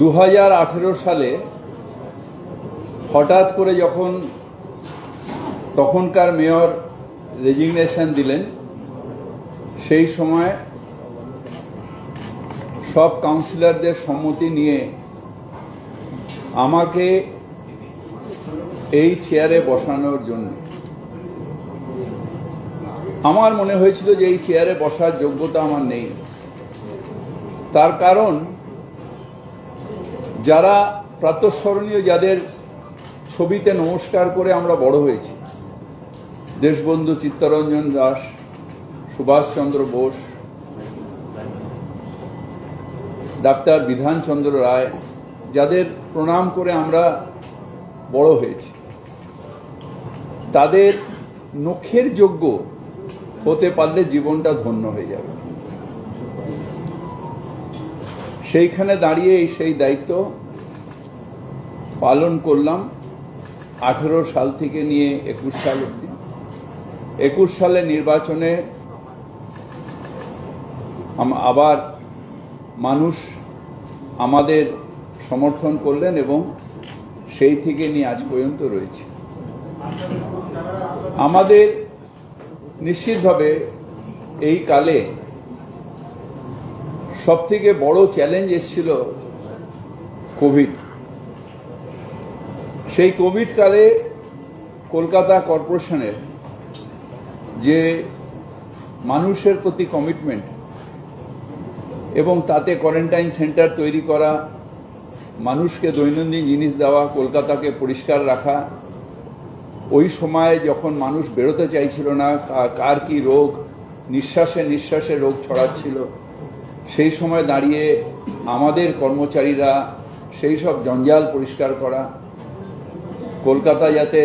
2018 সালে হঠাৎ করে যখন তখনকার মেয়র রেজিগনেশন দিলেন, সেই সময় সব কাউন্সিলরদের সম্মতি নিয়ে আমাকে এই চেয়ারে বসানোর জন্য আমার মনে হয়েছিল যে এই চেয়ারে বসার যোগ্যতা আমার নেই। তার কারণ যারা প্রাতঃস্মরণীয়, যাদের ছবিতে নমস্কার করে আমরা বড় হয়েছি, দেশবন্ধু চিত্তরঞ্জন দাস, সুভাষচন্দ্র বোস, ডাক্তার বিধানচন্দ্র রায়, যাদের প্রণাম করে আমরা বড় হয়েছি, তাদের নখের যোগ্য হতে পারলে জীবনটা ধন্য হয়ে যাবে। সেইখানে দাঁড়িয়ে সেই দায়িত্ব পালন করলাম 18 সাল থেকে নিয়ে 21 সাল অবধি। 21 সালে নির্বাচনে আবার মানুষ আমাদের সমর্থন করলেন এবং সেই থেকে নিয়ে আজ পর্যন্ত রয়েছে। আমাদের নিশ্চিতভাবে এই কালে সবথেকে বড় চ্যালেঞ্জ এসেছিল কোভিড। সেই কোভিড কালে কলকাতা কর্পোরেশনের যে মানুষের প্রতি কমিটমেন্ট এবং তাতে কোয়ারেন্টাইন সেন্টার তৈরি করা, মানুষকে দৈনন্দিন জিনিস দেওয়া, কলকাতাকে পরিষ্কার রাখা, ওই সময় যখন মানুষ বেরোতে চাইছিল না, কার কি রোগ, নিঃশ্বাসে নিঃশ্বাসে রোগ ছড়াচ্ছিল, সেই সময় দাঁড়িয়ে আমাদের কর্মচারীরা সেই সব জঞ্জাল পরিষ্কার করা, কলকাতা যাতে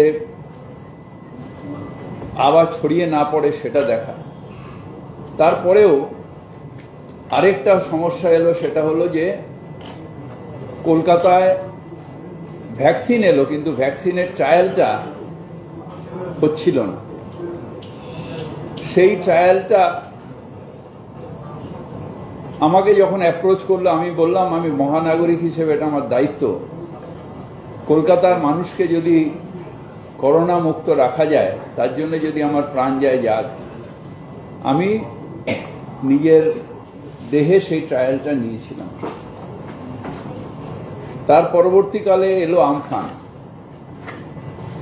আবার ছড়িয়ে না পড়ে সেটা দেখা। তারপরেও আরেকটা সমস্যা এলো, সেটা হলো যে কলকাতায় ভ্যাকসিন এলো, কিন্তু ভ্যাকসিনের ট্রায়ালটা হচ্ছিল না। সেই ট্রায়ালটা আমাকে যখন অ্যাপ্রোচ করলো, আমি বললাম আমি মহানাগরিক হিসেবে এটা আমার দায়িত্ব, কলকাতার মানুষকে যদি করোনা মুক্ত রাখা যায়, তার জন্য যদি আমার প্রাণ যায় যাক, আমি নিজের দেহে সেই ট্রায়ালটা নিয়েছিলাম। তার পরবর্তীকালে এলো আমফান।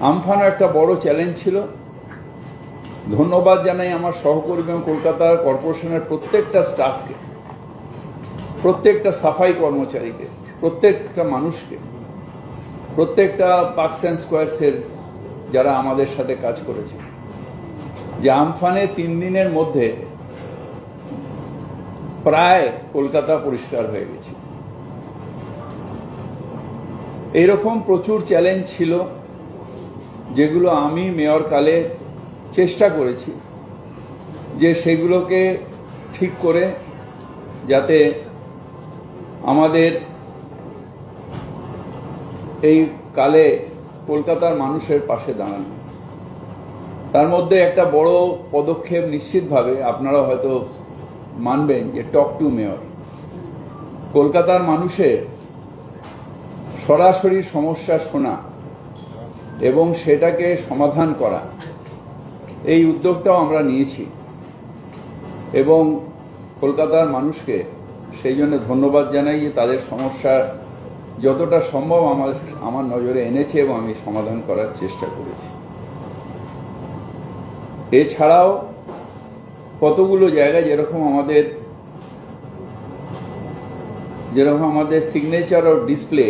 আমফানও একটা বড় চ্যালেঞ্জ ছিল। ধন্যবাদ জানাই আমার সহকর্মী এবং কলকাতার কর্পোরেশনের প্রত্যেকটা স্টাফকে, প্রত্যেকটা সাফাই কর্মচারীকে, প্রত্যেকটা মানুষকে, প্রত্যেকটা পার্কস অ্যান্ড স্কোয়ারসের যারা আমাদের সাথে কাজ করেছে, যে আমফানে 3 দিনের মধ্যে প্রায় কলকাতা পরিষ্কার হয়ে গেছে। এইরকম প্রচুর চ্যালেঞ্জ ছিল, যেগুলো আমি মেয়র কালে চেষ্টা করেছি যে সেগুলোকে ঠিক করে যাতে আমাদের এই কালে কলকাতার মানুষের পাশে দাঁড়ানো। তার মধ্যে একটা বড় পদক্ষেপ নিশ্চিতভাবে আপনারা হয়তো মানবেন যে টক টু মেয়র। কলকাতার মানুষের সরাসরি সমস্যা শোনা এবং সেটাকে সমাধান করা, এই উদ্যোগটাও আমরা নিয়েছি এবং কলকাতার মানুষকে সেই জন্য ধন্যবাদ জানাই যে তাদের সমস্যা যতটা সম্ভব আমার নজরে এনেছে এবং আমি সমাধান করার চেষ্টা করেছি। এছাড়াও কতগুলো জায়গায় যেরকম আমাদের signature of display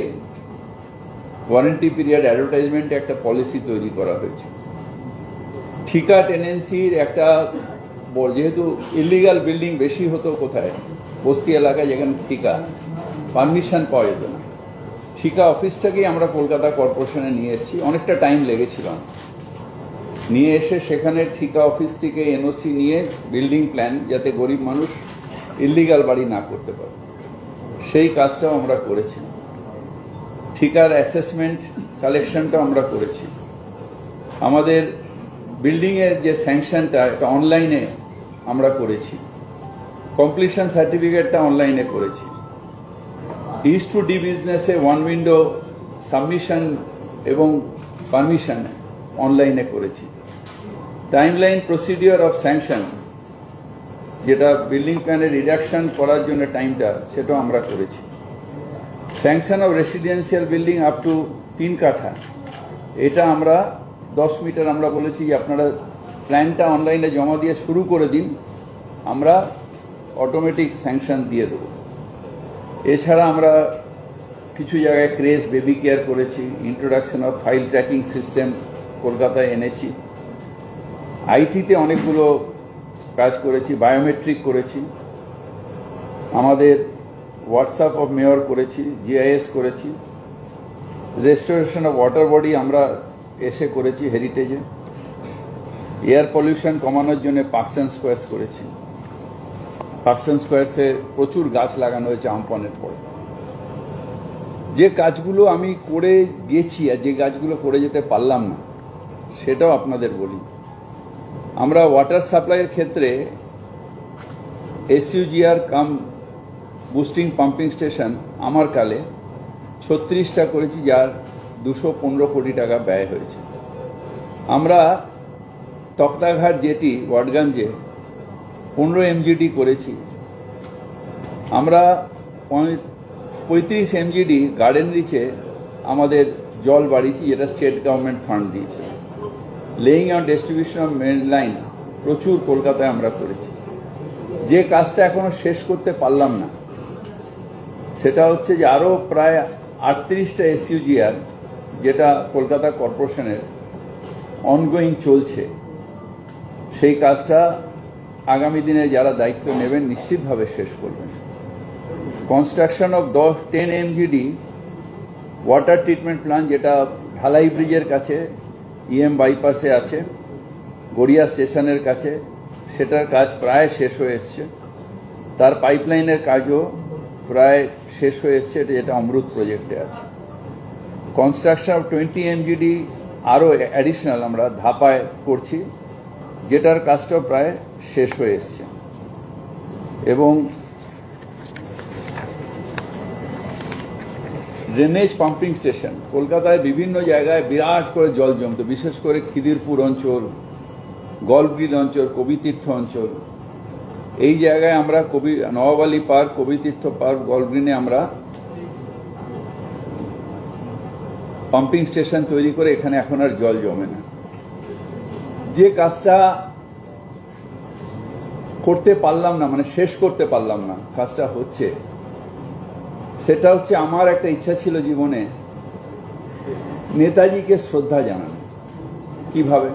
warranty period advertisement একটা পলিসি তৈরি করা হয়েছে। ঠিকা টেনেন্সির একটা, যেহেতু ইলিগাল বিল্ডিং বেশি হতো কোথায়, বস্তি এলাকায়, যেখানে ঠিকা পারমিশন পাওয়া যেত না, ঠিকা অফিসটাকেই আমরা কলকাতা কর্পোরেশনে নিয়ে এসেছি। অনেকটা টাইম লেগেছিল, নিয়ে এসে সেখানে ঠিকা অফিস থেকে এনওসি নিয়ে বিল্ডিং প্ল্যান, যাতে গরিব মানুষ ইলিগাল বাড়ি না করতে পারে, সেই কাজটাও আমরা করেছি। ঠিকার অ্যাসেসমেন্ট কালেকশনটাও আমরা করেছি। আমাদের বিল্ডিংয়ের যে স্যাংশনটা এটা অনলাইনে আমরা করেছি, কমপ্লিশন সার্টিফিকেটটা অনলাইনে করেছি। ইজ টু ডি বিজনেসে ওয়ান উইন্ডো সাবমিশন এবং পারমিশন অনলাইনে করেছি। টাইমলাইন প্রসিডিওর অফ স্যাংশন, যেটা বিল্ডিং প্ল্যানের রিডাকশন করার জন্য টাইমটা, সেটাও আমরা করেছি। Sanction of residential building up to 3 কাঠা, এটা আমরা 10 মিটার আমরা বলেছি যে আপনারা প্ল্যানটা অনলাইনে জমা দিয়ে শুরু করে দিন, আমরা অটোমেটিক স্যাংশন দিয়ে দেব। এছাড়া আমরা কিছু জায়গায় ক্রেজ বেবি কেয়ার করেছি, introduction of file tracking system কলকাতায় এনেছি, আইটিতে অনেকগুলো কাজ করেছি, বায়োমেট্রিক করেছি, আমাদের হোয়াটসঅ্যাপ অফ মেয়র করেছি, জিআইএস করেছি, রেস্টোরেশন অফ ওয়াটার বডি আমরা এসে করেছি হেরিটেজে, এয়ার পলিউশন কমানোর জন্য পার্কস অ্যান্ড স্কোয়ার্স করেছি। পার্কস অ্যান্ড স্কোয়ার্সে প্রচুর গাছ লাগানো হয়েছে আমফানের পরে। যে কাজগুলো আমি করে গেছি আর যে কাজগুলো করে যেতে পারলাম না, সেটাও আপনাদের বলি। আমরা ওয়াটার সাপ্লাইয়ের ক্ষেত্রে এসইউজিআর কাম বুস্টিং পাম্পিং স্টেশন আমার কালে 36টা করেছি, যার 215 কোটি টাকা ব্যয় হয়েছে। আমরা তক্তাঘাট জেটি ওয়াটগঞ্জে 15 এমজিডি করেছি। আমরা 35 এমজিডি গার্ডেন রিচে আমাদের জল বাড়িয়েছি, যেটা স্টেট গভর্নমেন্ট ফান্ড দিয়েছে। Laying on distribution of main line প্রচুর কলকাতায় আমরা করেছি। যে কাজটা এখনো শেষ করতে পারলাম না, সেটা হচ্ছে যে আরও প্রায় 38টা এসইউজিআর, যেটা কলকাতা কর্পোরেশনের অনগোয়িং চলছে, সেই কাজটা আগামী দিনে যারা দায়িত্ব নেবেন নিশ্চিতভাবে শেষ করবেন। Construction of 10 MGD water treatment plant, যেটা ঢালাই ব্রিজের কাছে ইএম বাইপাসে আছে, গড়িয়া স্টেশনের কাছে, সেটার কাজ প্রায় শেষ হয়ে এসছে। তার পাইপলাইনের কাজও প্রায় শেষ হয়ে এসছে, যেটা অমৃত প্রজেক্টে আছে। কনস্ট্রাকশন অফ 20 এমজিডি আরও অ্যাডিশনাল আমরা ধাপায় করছি, যেটার কাজটাও প্রায় শেষ হয়ে এসছে। এবং ড্রেনেজ পাম্পিং স্টেশন, কলকাতায় বিভিন্ন জায়গায় বিরাট করে জল জমতো, বিশেষ করে খিদিরপুর অঞ্চল, গল্ফগ্রিন অঞ্চল, কবিতীর্থ অঞ্চল। এই জায়গায় আমরা নবাব আলী পার্ক, কবিতীর্থ পার্ক, গল্ফগ্রিনে আমরা পাম্পিং স্টেশন তৈরি করে এখানে এখন আর জল জমে না। যে কাজটা করতে পারলাম না, মানে শেষ করতে পারলাম না, কাজটা হচ্ছে, সেটা হচ্ছে আমার একটা ইচ্ছা ছিল জীবনে নেতাজিকে শ্রদ্ধা জানানো। কিভাবে?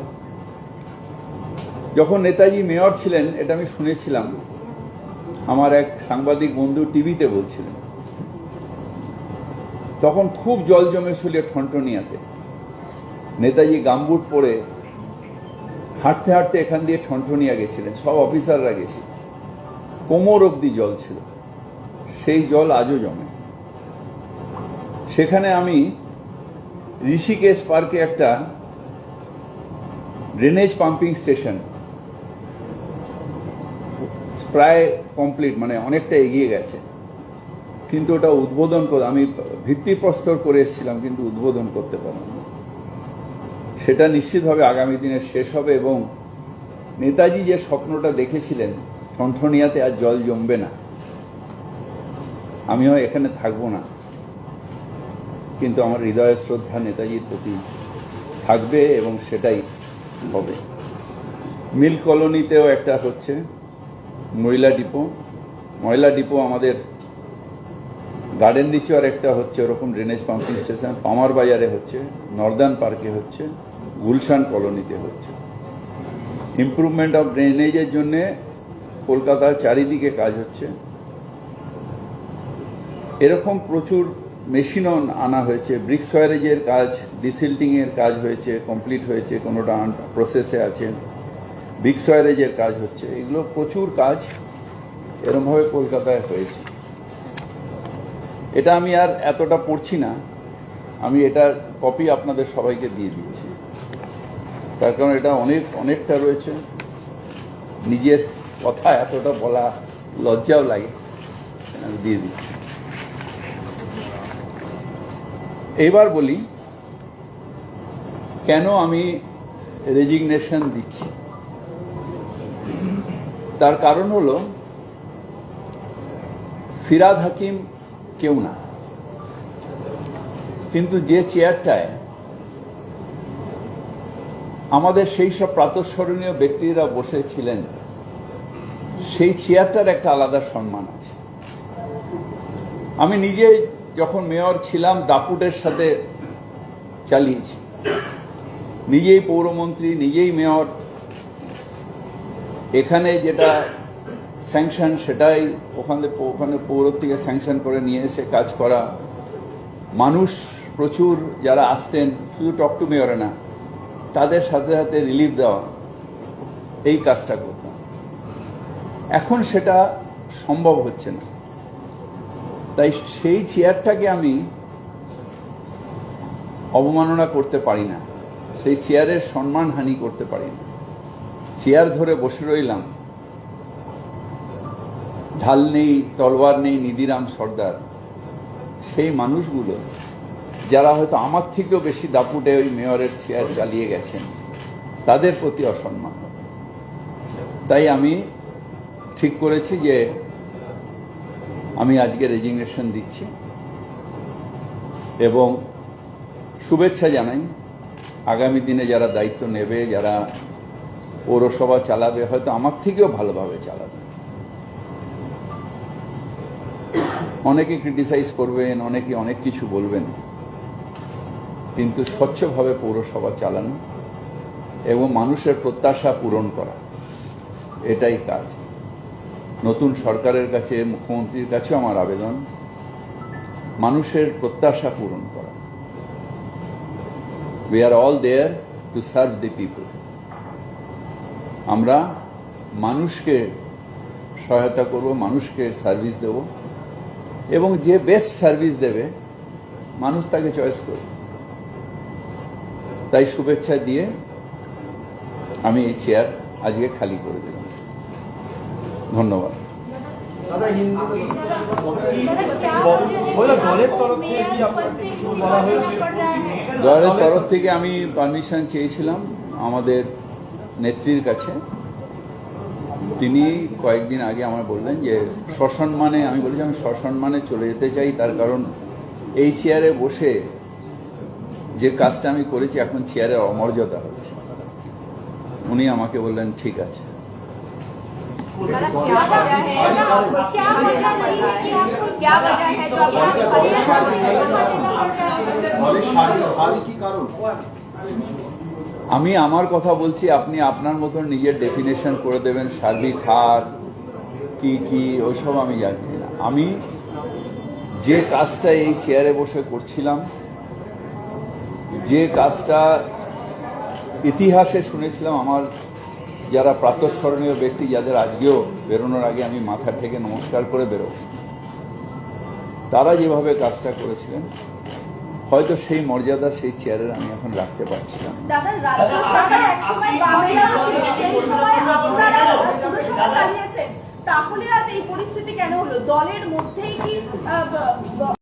যখন নেতাজি মেয়র ছিলেন, এটা আমি শুনেছিলাম, আমার এক সাংবাদিক বন্ধু টিভিতে বলছিলেন, তখন খুব জল জমেছিল ঠনঠনিয়াতে। নেতাজি গামবুট পরে হাঁটতে হাঁটতে এখান দিয়ে ঠনঠনিয়া গেছিলেন, সব অফিসাররা গেছে, কোমর অবধি জল ছিল। সেই জল আজও জমে। সেখানে আমি ঋষিকেশ পার্কে একটা ড্রেনেজ পাম্পিং স্টেশন প্রায় কমপ্লিট, মানে অনেকটা এগিয়ে গেছে, কিন্তু ওটা উদ্বোধন করে আমি ভিত্তিপ্রস্তর করে এসেছিলাম, কিন্তু উদ্বোধন করতে পারলাম না। সেটা নিশ্চিতভাবে আগামী দিনে শেষ হবে। এবং নেতাজি যে স্বপ্নটা দেখেছিলেন ঠনঠনিয়াতে আর জল জমবে না, আমিও এখানে থাকবো না, কিন্তু আমার হৃদয়ের শ্রদ্ধা নেতাজির প্রতি থাকবে এবং সেটাই হবে। মিল কলোনিতেও একটা হচ্ছে ময়লা ডিপো, আমাদের গার্ডেন রিচে আর একটা হচ্ছে ওরকম ড্রেনেজ পাম্পিং স্টেশন, পামার বাজারে হচ্ছে, নর্দার্ন পার্কে হচ্ছে, গুলশান কলোনিতে হচ্ছে। ইমপ্রুভমেন্ট অফ ড্রেনেজের জন্য কলকাতার চারিদিকে কাজ হচ্ছে। এরকম প্রচুর মেশিনও আনা হয়েছে। ব্রিক সোয়ারেজের কাজ, ডিসিল্টিংয়ের কাজ হয়েছে, কমপ্লিট হয়েছে, কোনোটা প্রসেসে আছে, ব্রিক সোয়ারেজের কাজ হচ্ছে। এগুলো প্রচুর কাজ এরমভাবে কলকাতায় হয়েছে। এটা আমি আর এতটা পড়ছি না, আমি এটার কপি আপনাদের সবাইকে দিয়ে দিচ্ছি, তার কারণ এটা অনেকটা রয়েছে, নিজের কথা এতটা বলা লজ্জাও লাগে, আমি দিয়ে দিচ্ছি। এবার বলি কেন আমি রেজিগনেশন দিচ্ছি। তার কারণ হলো ফিরহাদ হাকিম কেউ না, কিন্তু যে চেয়ারটায় আমাদের সেই সব প্রাতঃস্মরণীয় ব্যক্তিরা বসেছিলেন সেই চেয়ারটার একটা আলাদা সম্মান আছে। আমি নিজে যখন মেয়র ছিলাম দাপুটের সাথে চালিয়েছি, নিজেই পৌরমন্ত্রী, নিজেই মেয়র, এখানে যেটা স্যাংশন সেটাই ওখানে পৌর থেকে স্যাংশন করে নিয়ে এসে কাজ করা, মানুষ প্রচুর যারা আসতেন শুধু টক টু মেয়রে না তাদের সাথে সাথে রিলিফ দেওয়া, এই কাজটা করতাম। এখন সেটা সম্ভব হচ্ছে না, তাই সেই চেয়ারটাকে আমি অবমাননা করতে পারি না, সেই চেয়ারের সম্মানহানি করতে পারি না। চেয়ার ধরে বসে রইলাম, ঢাল নেই, তলোয়ার নেই, নিধিরাম সর্দার, সেই মানুষগুলো যারা হয়তো আমার থেকেও বেশি দাপুটে ওই মেয়রের চেয়ার চালিয়ে গেছেন তাদের প্রতি অসম্মান। তাই আমি ঠিক করেছি যে আমি আজকে রেজিগনেশন দিচ্ছি এবং শুভেচ্ছা জানাই আগামী দিনে যারা দায়িত্ব নেবে, যারা পৌরসভা চালাবে, হয়তো আমার থেকেও ভালোভাবে চালাবে। অনেকে ক্রিটিসাইজ করবেন, অনেকে অনেক কিছু বলবেন, কিন্তু স্বচ্ছভাবে পৌরসভা চালানো এবং মানুষের প্রত্যাশা পূরণ করা, এটাই কাজ। নতুন সরকারের কাছে, মুখ্যমন্ত্রীর কাছেও আমার আবেদন, মানুষের প্রত্যাশা পূরণ করা। We are all there to serve the people. আমরা মানুষকে সহায়তা করব, মানুষকে সার্ভিস দেব এবং যে বেস্ট সার্ভিস দেবে মানুষ তাকে চয়েস করবে। তাই শুভেচ্ছা দিয়ে আমি এই চেয়ার আজকে খালি করে দিলাম। ধন্যবাদ। দলের তরফ থেকে আমি পারমিশন চেয়েছিলাম আমাদের নেত্রীর কাছে। তিনি কয়েকদিন আগে আমায় বললেন যে সসম্মানে, আমি বলি আমি সসম্মানে চলে যেতে চাই, তার কারণ এই চেয়ারে বসে যে কাজটা আমি করেছি এখন চেয়ারের অমর্যাদা হচ্ছে। উনি আমাকে বললেন ঠিক আছে। আমি আমার কথা বলছি, আপনি আপনার মতন নিজের ডেফিনেশন করে দেবেন সার্বিক হার কি কি ওইসব আমি জানি না। আমি যে কাজটা এই চেয়ারে বসে করছিলাম, যে কাজটা ইতিহাসে শুনেছিলাম, আমার যারা প্রাতঃস্মরণীয় ব্যক্তি যাদের আজকেও বেরোনোর আগে আমি মাথা ঠেকে নমস্কার করে বেরো, তারা যেভাবে কাজটা করেছিলেন হয়তো সেই মর্যাদা সেই চেয়ারের আমি এখন রাখতে পারছিলাম। তাহলে আজ এই পরিস্থিতি কেন হলো? দলের মধ্যেই কি